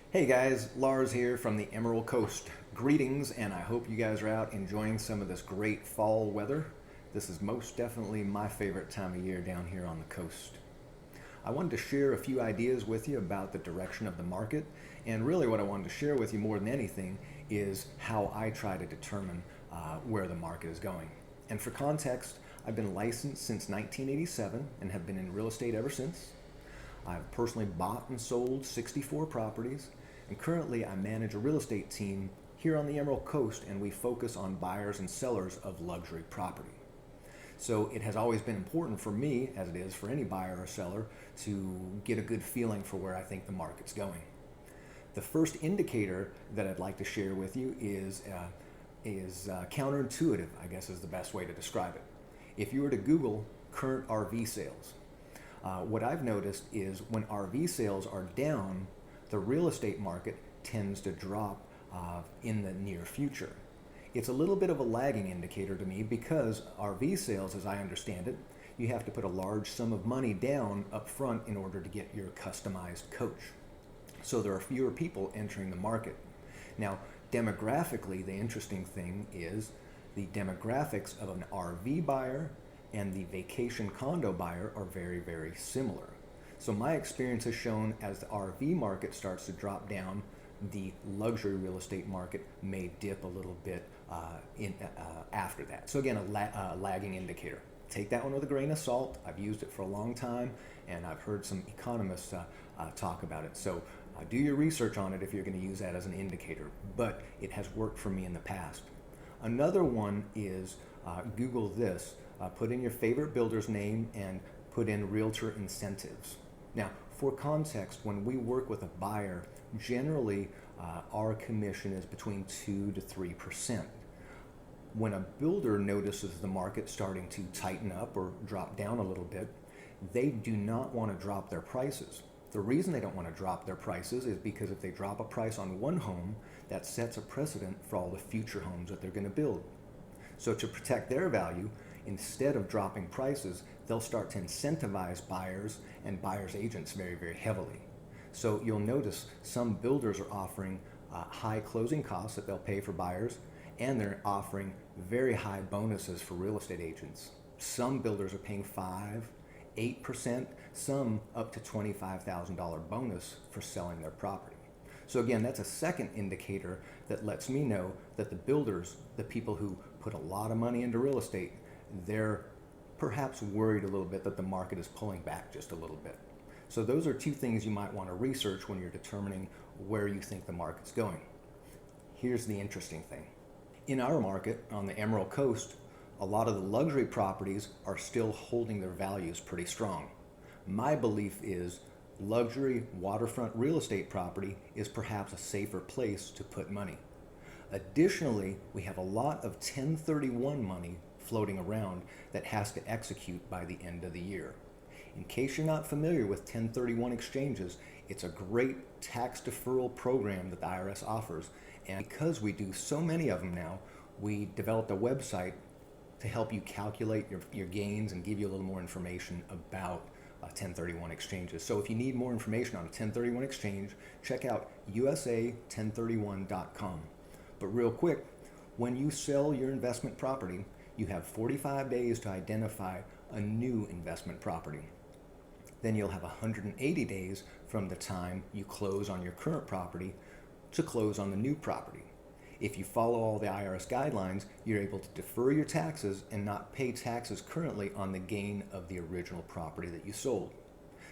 Hey guys, Lars here from the Emerald Coast. Greetings, and I hope you guys are out enjoying some of this great fall weather. This is most definitely my favorite time of year down here on the coast. I wanted to share a few ideas with you about the direction of the market, and really what I wanted to share with you more than anything is how I try to determine where the market is going. And for context, I've been licensed since 1987 and have been in real estate ever since. I've personally bought and sold 64 properties, and currently I manage a real estate team here on the Emerald Coast, and we focus on buyers and sellers of luxury property. So it has always been important for me, as it is for any buyer or seller, to get a good feeling for where I think the market's going. The first indicator that I'd like to share with you is counterintuitive, I guess is the best way to describe it. If you were to Google current RV sales, what I've noticed is when RV sales are down, the real estate market tends to drop in the near future. It's a little bit of a lagging indicator to me because RV sales, as I understand it, you have to put a large sum of money down up front in order to get your customized coach. So there are fewer people entering the market. Now, demographically, the interesting thing is the demographics of an RV buyer and the vacation condo buyer are very, very similar. So my experience has shown as the RV market starts to drop down, the luxury real estate market may dip a little bit after that. So again, a lagging indicator. Take that one with a grain of salt. I've used it for a long time, and I've heard some economists talk about it. So do your research on it if you're going to use that as an indicator, but it has worked for me in the past. Another one is Google this. Put in your favorite builder's name and put in realtor incentives. Now, for context, when we work with a buyer, generally our commission is between 2 to 3%. When a builder notices the market starting to tighten up or drop down a little bit, they do not want to drop their prices. The reason they don't want to drop their prices is because if they drop a price on one home, that sets a precedent for all the future homes that they're going to build. So to protect their value, instead of dropping prices, they'll start to incentivize buyers and buyers agents very, very heavily. So you'll notice some builders are offering high closing costs that they'll pay for buyers, and they're offering very high bonuses for real estate agents. Some builders are paying 5, 8%, some up to $25,000 bonus for selling their property. So again, that's a second indicator that lets me know that the builders, the people who put a lot of money into real estate, they're perhaps worried a little bit that the market is pulling back just a little bit. So those are two things you might want to research when you're determining where you think the market's going. Here's the interesting thing. In our market on the Emerald Coast, a lot of the luxury properties are still holding their values pretty strong. My belief is luxury waterfront real estate property is perhaps a safer place to put money. Additionally, we have a lot of 1031 money floating around that has to execute by the end of the year. In case you're not familiar with 1031 exchanges, it's a great tax deferral program that the IRS offers. And because we do so many of them now, we developed a website to help you calculate your gains and give you a little more information about 1031 exchanges. So if you need more information on a 1031 exchange, check out USA1031.com. But real quick, when you sell your investment property, you have 45 days to identify a new investment property. Then you'll have 180 days from the time you close on your current property to close on the new property. If you follow all the IRS guidelines, you're able to defer your taxes and not pay taxes currently on the gain of the original property that you sold.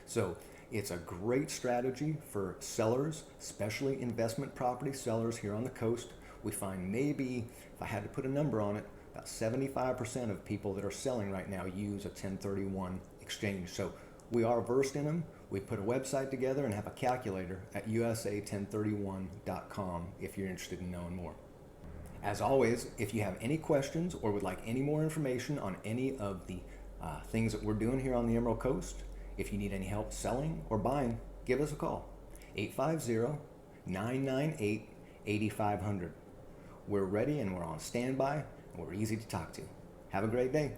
So it's a great strategy for sellers, especially investment property sellers here on the coast. We find maybe, if I had to put a number on it, about 75% of people that are selling right now use a 1031 exchange. So we are versed in them. We put a website together and have a calculator at USA1031.com if you're interested in knowing more. As always, if you have any questions or would like any more information on any of the things that we're doing here on the Emerald Coast, if you need any help selling or buying, give us a call. 850-998-8500. We're ready and we're on standby and we're easy to talk to. Have a great day.